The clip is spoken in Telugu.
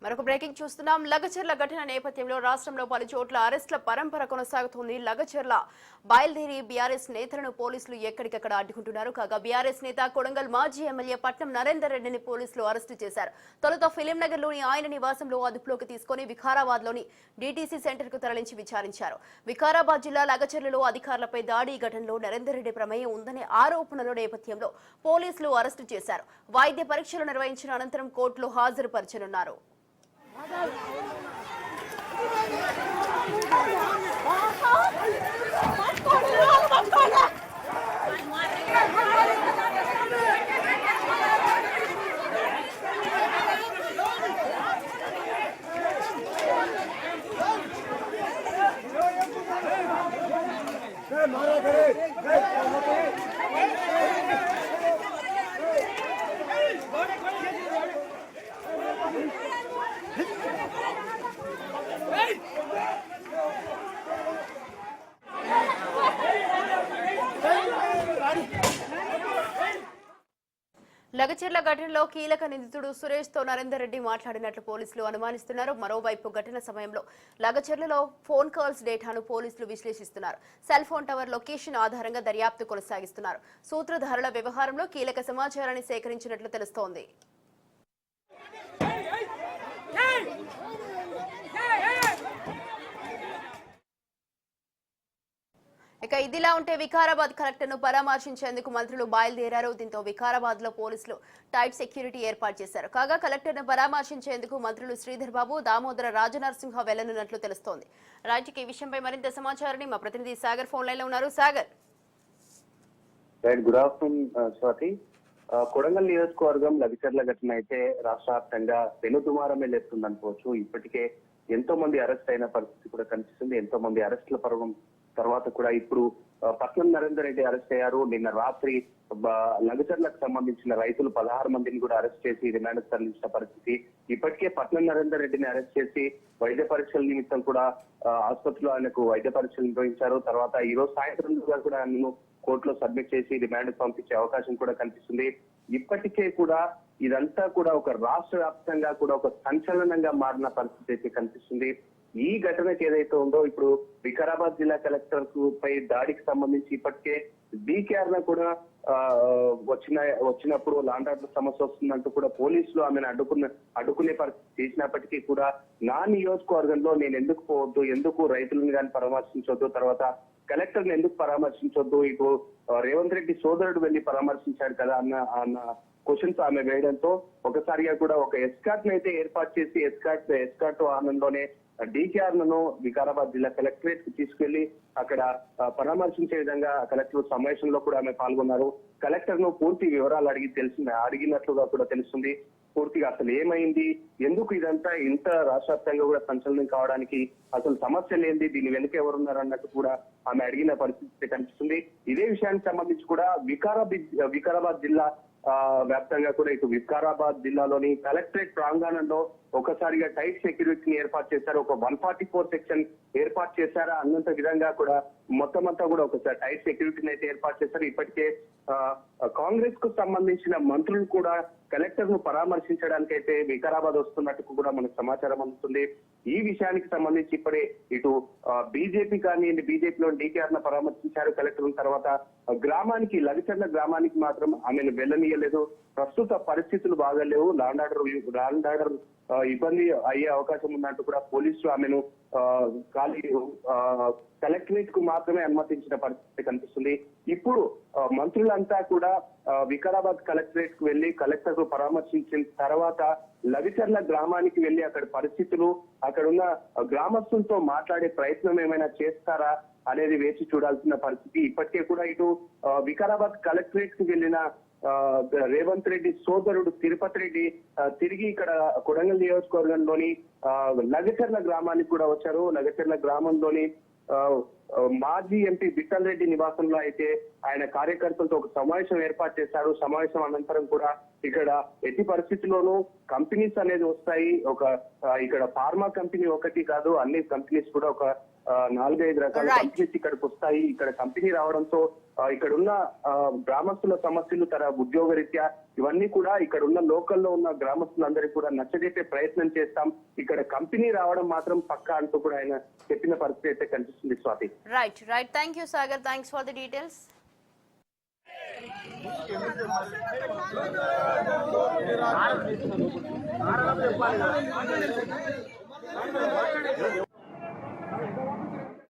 మరొక బ్రేకింగ్ చూస్తున్నాం. లగచర్ల ఘటన నేపథ్యంలో రాష్ట్రంలో పలు చోట్ల అరెస్టుల పరంపర కొనసాగుతోంది. లగచర్ల బయలుదేరి బీఆర్ఎస్ నేతలను పోలీసులు ఎక్కడికక్కడ అడ్డుకుంటున్నారు. కాగా బీఆర్ఎస్ నేత కొడంగల్ మాజీ ఎమ్మెల్యే పట్నం నరేందర్ రెడ్డిని పోలీసులు అరెస్టు చేశారు. తొలుత ఫిలింనగర్ లోని ఆయన నివాసంలో అదుపులోకి తీసుకుని వికారాబాద్ లోని డీటీసీ సెంటర్ కు తరలించి విచారించారు. వికారాబాద్ జిల్లా లగచర్లలో అధికారులపై దాడి ఘటనలో నరేందర్ రెడ్డి ప్రమేయం ఉందనే ఆరోపణల నేపథ్యంలో పోలీసులు అరెస్టు చేశారు. వైద్య పరీక్షలు నిర్వహించిన అనంతరం కోర్టులో హాజరుపరచనున్నారు. లగచర్ల ఘటనలో కీలక నిందితుడు సురేష్ తో నరేందర్ రెడ్డి మాట్లాడినట్లు పోలీసులు అనుమానిస్తున్నారు. మరోవైపు ఘటన సమయంలో లగచర్లలో ఫోన్ కాల్స్ డేటాను పోలీసులు విశ్లేషిస్తున్నారు. సెల్ ఫోన్ టవర్ లొకేషన్ ఆధారంగా దర్యాప్తు కొనసాగిస్తున్నారు. సూత్రధారుల వ్యవహారంలో కీలక సమాచారాన్ని సేకరించినట్లు తెలుస్తోంది. ఇక ఇదిలా ఉంటే వికారాబాద్ కలెక్టర్ ను పరామర్శించేందుకు మంత్రులు బయలుదేరారు. దీంతో వికారాబాద్ లో పోలీసులు టైట్ సెక్యూరిటీ ఏర్పాటు చేశారు. కాగా కలెక్టర్ ను పరామర్శించేందుకు మంత్రులు శ్రీధర్ బాబు, దామోదర రాజనరసింహ వెళ్లనున్నట్లు తెలుస్తోంది. రైట్, ఈ విషయంపై మరింత సమాచారాన్ని మా ప్రతినిధి సాగర్ ఫోన్ లైన్ లో ఉన్నారు. Sagar, good afternoon Swathi. కొడంగల్ నియోజకవర్గం లగచర్ల ఘటన అయితే రాష్ట్ర వ్యాప్తంగా పెనుదుమారమే లేస్తుందనుకోవచ్చు. ఇప్పటికే ఎంతో మంది అరెస్ట్ అయిన పరిస్థితి కూడా కనిపిస్తుంది. ఎంతో మంది అరెస్టుల పర్వం తర్వాత కూడా ఇప్పుడు పట్నం నరేందర్ రెడ్డి అరెస్ట్ అయ్యారు. నిన్న రాత్రి లగచర్లకు సంబంధించిన రైతులు 16 మందిని కూడా అరెస్ట్ చేసి రిమాండ్ తరలించిన పరిస్థితి. ఇప్పటికే పట్నం నరేందర్ రెడ్డిని అరెస్ట్ చేసి వైద్య పరీక్షల నిమిత్తం కూడా ఆసుపత్రిలో ఆయనకు వైద్య పరీక్షలు నిర్వహించారు. తర్వాత ఈ రోజు సాయంత్రం కూడా ఆయనను కోర్టులో సబ్మిట్ చేసి రిమాండ్ పంపించే అవకాశం కూడా కనిపిస్తుంది. ఇప్పటికే కూడా ఇదంతా కూడా ఒక రాష్ట్ర వ్యాప్తంగా కూడా ఒక సంచలనంగా మారిన పరిస్థితి అయితే కనిపిస్తుంది. ఈ ఘటనకి ఏదైతే ఉందో ఇప్పుడు వికారాబాద్ జిల్లా పై దాడికి సంబంధించి ఇప్పటికే డీకేఆర్ కూడా వచ్చినప్పుడు లాండ్ ఆర్డర్ సమస్య వస్తుందంటూ కూడా పోలీసులు ఆమెను అడ్డుకునే పరిస్థితి చేసినప్పటికీ కూడా నా నియోజకవర్గంలో నేను ఎందుకు పోవద్దు, ఎందుకు రైతులను కానీ పరామర్శించొద్దు, తర్వాత కలెక్టర్ ని ఎందుకు పరామర్శించొద్దు, ఇప్పుడు రేవంత్ రెడ్డి సోదరుడు వెళ్లి పరామర్శించాడు కదా అన్న క్వశ్చన్స్ ఆమె వేయడంతో ఒకసారిగా కూడా ఒక ఎస్కార్ట్ ని అయితే ఏర్పాటు చేసి ఎస్కార్ట్ వాహనంలోనే డీకేఆర్ లను వికారాబాద్ జిల్లా కలెక్టరేట్ కు తీసుకెళ్లి అక్కడ పరామర్శించే విధంగా కలెక్టర్ సమావేశంలో కూడా ఆమె పాల్గొన్నారు. కలెక్టర్ ను పూర్తి వివరాలు అడిగినట్లుగా కూడా తెలుస్తుంది. పూర్తిగా అసలు ఏమైంది, ఎందుకు ఇదంతా ఇంత రాష్ట్ర వ్యాప్తంగా కూడా సంచలనం కావడానికి అసలు సమస్యలు ఏంది, దీని వెనుక ఎవరున్నారు అన్నట్టు కూడా ఆమె అడిగిన పరిస్థితి కనిపిస్తుంది. ఇదే విషయానికి సంబంధించి కూడా వికారాబాద్ జిల్లా వ్యాప్తంగా కూడా ఇటు వికారాబాద్ జిల్లాలోని కలెక్టరేట్ ప్రాంగణంలో ఒకసారిగా టైట్ సెక్యూరిటీని ఏర్పాటు చేశారు. ఒక 144 సెక్షన్ ఏర్పాటు చేశారా అన్నంత విధంగా కూడా మొత్తం అంతా కూడా ఒకసారి టైట్ సెక్యూరిటీని అయితే ఏర్పాటు చేశారు. ఇప్పటికే కాంగ్రెస్ కు సంబంధించిన మంత్రులు కూడా కలెక్టర్ ను పరామర్శించడానికి అయితే వికారాబాద్ వస్తున్నట్టు కూడా మనకు సమాచారం అందుతుంది. ఈ విషయానికి సంబంధించి ఇప్పుడే ఇటు బీజేపీ కానివ్వండి, బీజేపీలో డీకేఆర్ ను పరామర్శించారు కలెక్టర్. తర్వాత గ్రామానికి లగచర్ల గ్రామానికి మాత్రం ఆమెను వెళ్ళనీయలేదు. ప్రస్తుత పరిస్థితులు బాగాలేవు, లాండ్ ఆర్డర్ ఇబ్బంది అయ్యే అవకాశం ఉన్నట్టు కూడా పోలీసులు ఆమెను కలెక్టరేట్ కు మాత్రమే అనుమతించిన పరిస్థితి కనిపిస్తుంది. ఇప్పుడు మంత్రులంతా కూడా వికారాబాద్ కలెక్టరేట్ కు వెళ్లి కలెక్టర్ కు పరామర్శించిన తర్వాత లగచర్ల గ్రామానికి వెళ్లి అక్కడ పరిస్థితులు, అక్కడున్న గ్రామస్తులతో మాట్లాడే ప్రయత్నం ఏమైనా చేస్తారా అనేది వేచి చూడాల్సిన పరిస్థితి. ఇప్పటికే కూడా ఇటు వికారాబాద్ కలెక్టరేట్ కు వెళ్లిన రేవంత్ రెడ్డి సోదరుడు తిరుపతి రెడ్డి తిరిగి ఇక్కడ కొడంగల్ నియోజకవర్గంలోని లగచర్ల గ్రామానికి కూడా వచ్చారు. లగచర్ల గ్రామంలోని మాజీ ఎంపీ బిట్టల్ రెడ్డి నివాసంలో అయితే ఆయన కార్యకర్తలతో ఒక సమావేశం ఏర్పాటు చేశారు. సమావేశం అనంతరం కూడా ఇక్కడ ఎట్టి పరిస్థితుల్లోనూ కంపెనీస్ అనేది వస్తాయి. ఇక్కడ ఫార్మా కంపెనీ ఒకటి కాదు, అన్ని కంపెనీస్ కూడా ఒక 4-5 రకాల Right. కంపెనీస్ ఇక్కడికి వస్తాయి. ఇక్కడ కంపెనీ రావడంతో ఇక్కడ ఉన్న గ్రామస్తుల సమస్యలు, ఉద్యోగరీత్యా ఇవన్నీ కూడా ఇక్కడ ఉన్న లోకల్లో ఉన్న గ్రామస్తులందరికీ కూడా నచ్చజెప్పే ప్రయత్నం చేస్తాం. ఇక్కడ కంపెనీ రావడం మాత్రం పక్కా అంటూ కూడా ఆయన చెప్పిన పరిస్థితి అయితే కనిపిస్తుంది. Swathi. Right. Thank you Sagar. Thanks for the details.